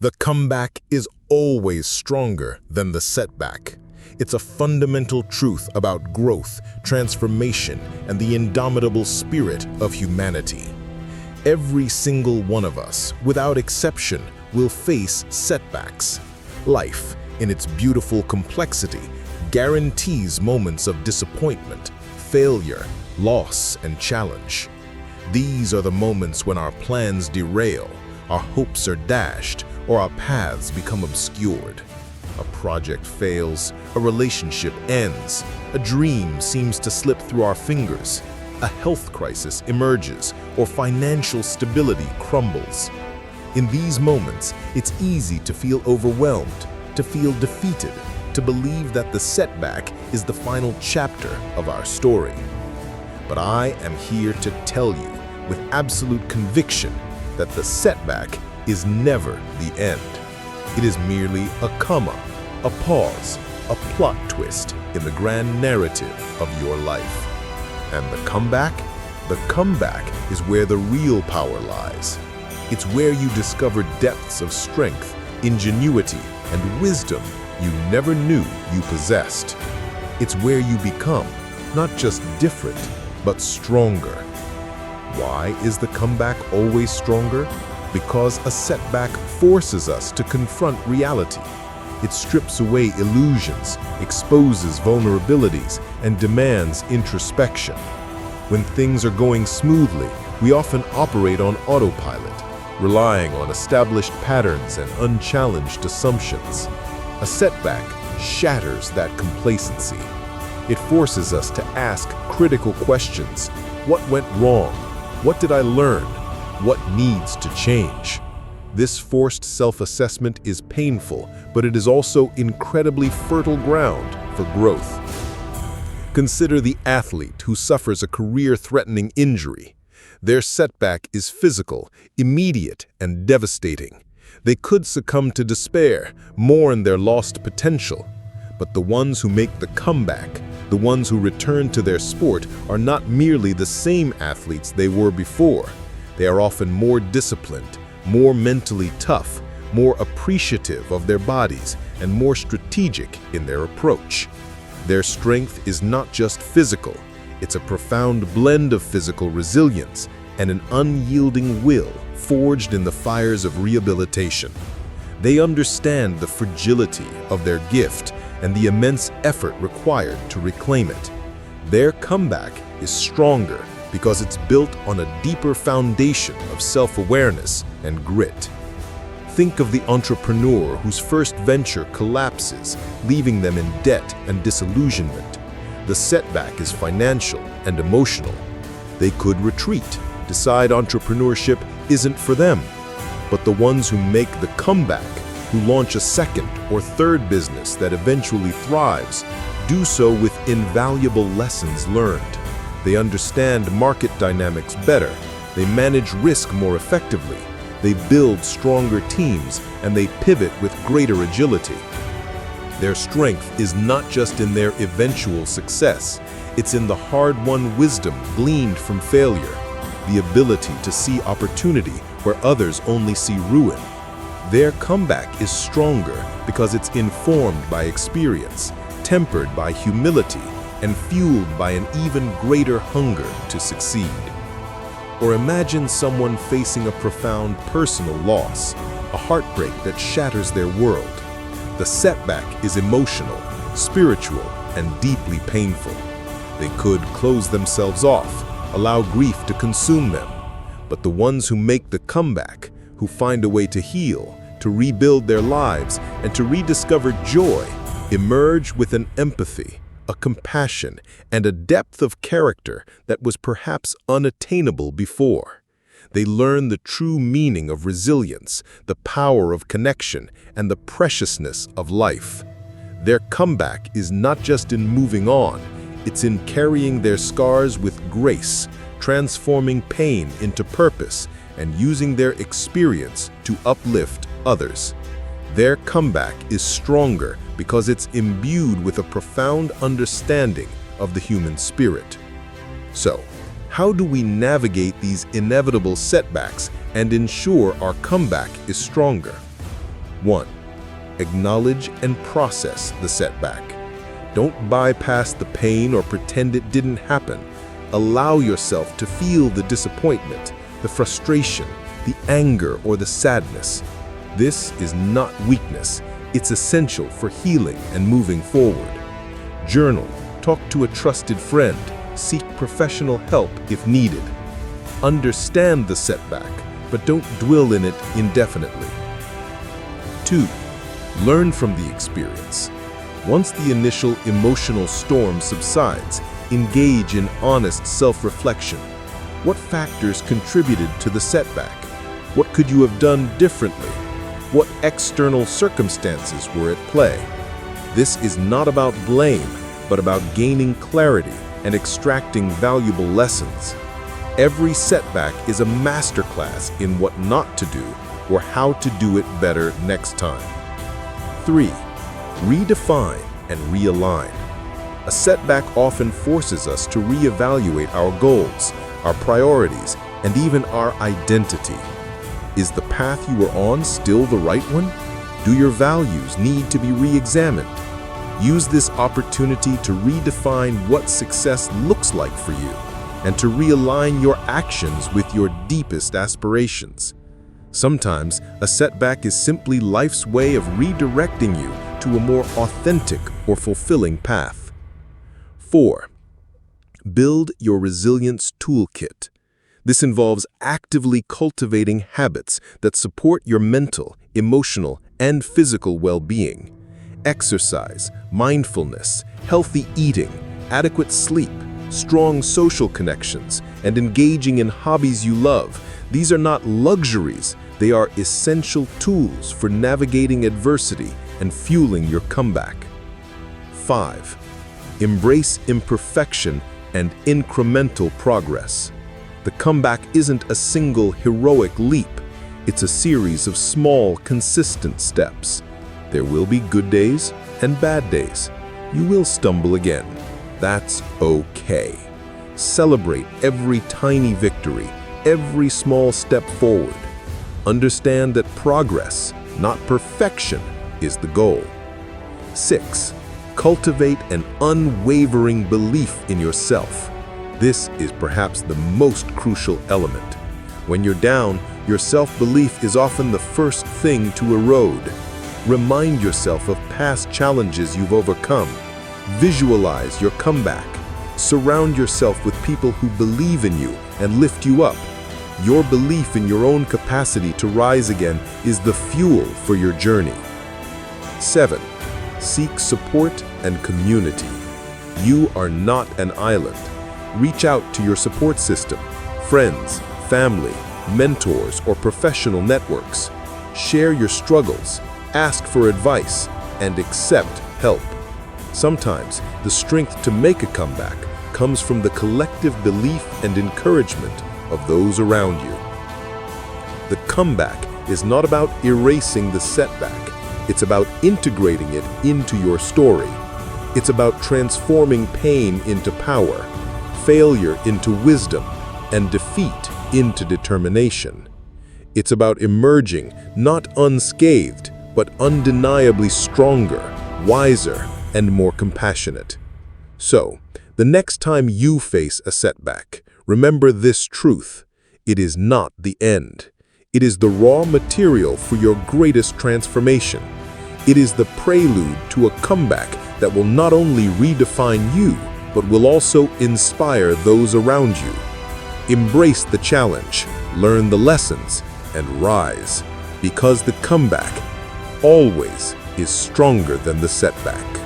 The comeback is always stronger than the setback. It's a fundamental truth about growth, transformation, and the indomitable spirit of humanity. Every single one of us, without exception, will face setbacks. Life, in its beautiful complexity, guarantees moments of disappointment, failure, loss, and challenge. These are the moments when our plans derail, our hopes are dashed, or our paths become obscured. A project fails, a relationship ends, a dream seems to slip through our fingers, a health crisis emerges, or financial stability crumbles. In these moments, it's easy to feel overwhelmed, to feel defeated, to believe that the setback is the final chapter of our story. But I am here to tell you with absolute conviction that the setback is never the end. It is merely a comma, a pause, a plot twist in the grand narrative of your life. And the comeback? The comeback is where the real power lies. It's where you discover depths of strength, ingenuity, and wisdom you never knew you possessed. It's where you become not just different, but stronger. Why is the comeback always stronger? Because a setback forces us to confront reality. It strips away illusions, exposes vulnerabilities, and demands introspection. When things are going smoothly, we often operate on autopilot, relying on established patterns and unchallenged assumptions. A setback shatters that complacency. It forces us to ask critical questions. What went wrong? What did I learn? What needs to change? This forced self-assessment is painful, but it is also incredibly fertile ground for growth. Consider the athlete who suffers a career-threatening injury. Their setback is physical, immediate, and devastating. They could succumb to despair, mourn their lost potential. But the ones who make the comeback, the ones who return to their sport, are not merely the same athletes they were before. They are often more disciplined, more mentally tough, more appreciative of their bodies, and more strategic in their approach. Their strength is not just physical, it's a profound blend of physical resilience and an unyielding will forged in the fires of rehabilitation. They understand the fragility of their gift and the immense effort required to reclaim it. Their comeback is stronger because it's built on a deeper foundation of self-awareness and grit. Think of the entrepreneur whose first venture collapses, leaving them in debt and disillusionment. The setback is financial and emotional. They could retreat, decide entrepreneurship isn't for them. But the ones who make the comeback, who launch a second or third business that eventually thrives, do so with invaluable lessons learned. They understand market dynamics better, they manage risk more effectively, they build stronger teams, and they pivot with greater agility. Their strength is not just in their eventual success, it's in the hard-won wisdom gleaned from failure, the ability to see opportunity where others only see ruin. Their comeback is stronger because it's informed by experience, tempered by humility, and fueled by an even greater hunger to succeed. Or imagine someone facing a profound personal loss, a heartbreak that shatters their world. The setback is emotional, spiritual, and deeply painful. They could close themselves off, allow grief to consume them. But the ones who make the comeback, who find a way to heal, to rebuild their lives, and to rediscover joy, emerge with an empathy, a compassion, and a depth of character that was perhaps unattainable before. They learn the true meaning of resilience, the power of connection, and the preciousness of life. Their comeback is not just in moving on, it's in carrying their scars with grace, transforming pain into purpose, and using their experience to uplift others. Their comeback is stronger because it's imbued with a profound understanding of the human spirit. So, how do we navigate these inevitable setbacks and ensure our comeback is stronger? 1. Acknowledge and process the setback. Don't bypass the pain or pretend it didn't happen. Allow yourself to feel the disappointment, the frustration, the anger, or the sadness. This is not weakness. It's essential for healing and moving forward. Journal, talk to a trusted friend, seek professional help if needed. Understand the setback, but don't dwell in it indefinitely. 2. Learn from the experience. Once the initial emotional storm subsides, engage in honest self-reflection. What factors contributed to the setback? What could you have done differently? What external circumstances were at play? This is not about blame, but about gaining clarity and extracting valuable lessons. Every setback is a masterclass in what not to do or how to do it better next time. 3. Redefine and realign. A setback often forces us to reevaluate our goals, our priorities, and even our identity. Is the path you are on still the right one? Do your values need to be re-examined? Use this opportunity to redefine what success looks like for you and to realign your actions with your deepest aspirations. Sometimes, a setback is simply life's way of redirecting you to a more authentic or fulfilling path. 4. Build your resilience toolkit. This involves actively cultivating habits that support your mental, emotional, and physical well-being. Exercise, mindfulness, healthy eating, adequate sleep, strong social connections, and engaging in hobbies you love. These are not luxuries, they are essential tools for navigating adversity and fueling your comeback. 5. Embrace imperfection and incremental progress. The comeback isn't a single heroic leap, it's a series of small, consistent steps. There will be good days and bad days. You will stumble again. That's okay. Celebrate every tiny victory, every small step forward. Understand that progress, not perfection, is the goal. 6. Cultivate an unwavering belief in yourself. This is perhaps the most crucial element. When you're down, your self-belief is often the first thing to erode. Remind yourself of past challenges you've overcome. Visualize your comeback. Surround yourself with people who believe in you and lift you up. Your belief in your own capacity to rise again is the fuel for your journey. 7. Seek support and community. You are not an island. Reach out to your support system, friends, family, mentors, or professional networks. Share your struggles, ask for advice, and accept help. Sometimes, the strength to make a comeback comes from the collective belief and encouragement of those around you. The comeback is not about erasing the setback. It's about integrating it into your story. It's about transforming pain into power, failure into wisdom, and defeat into determination. It's about emerging not unscathed, but undeniably stronger, wiser, and more compassionate. So, the next time you face a setback, remember this truth: it is not the end. It is the raw material for your greatest transformation. It is the prelude to a comeback that will not only redefine you, but will also inspire those around you. Embrace the challenge, learn the lessons, and rise, because the comeback always is stronger than the setback.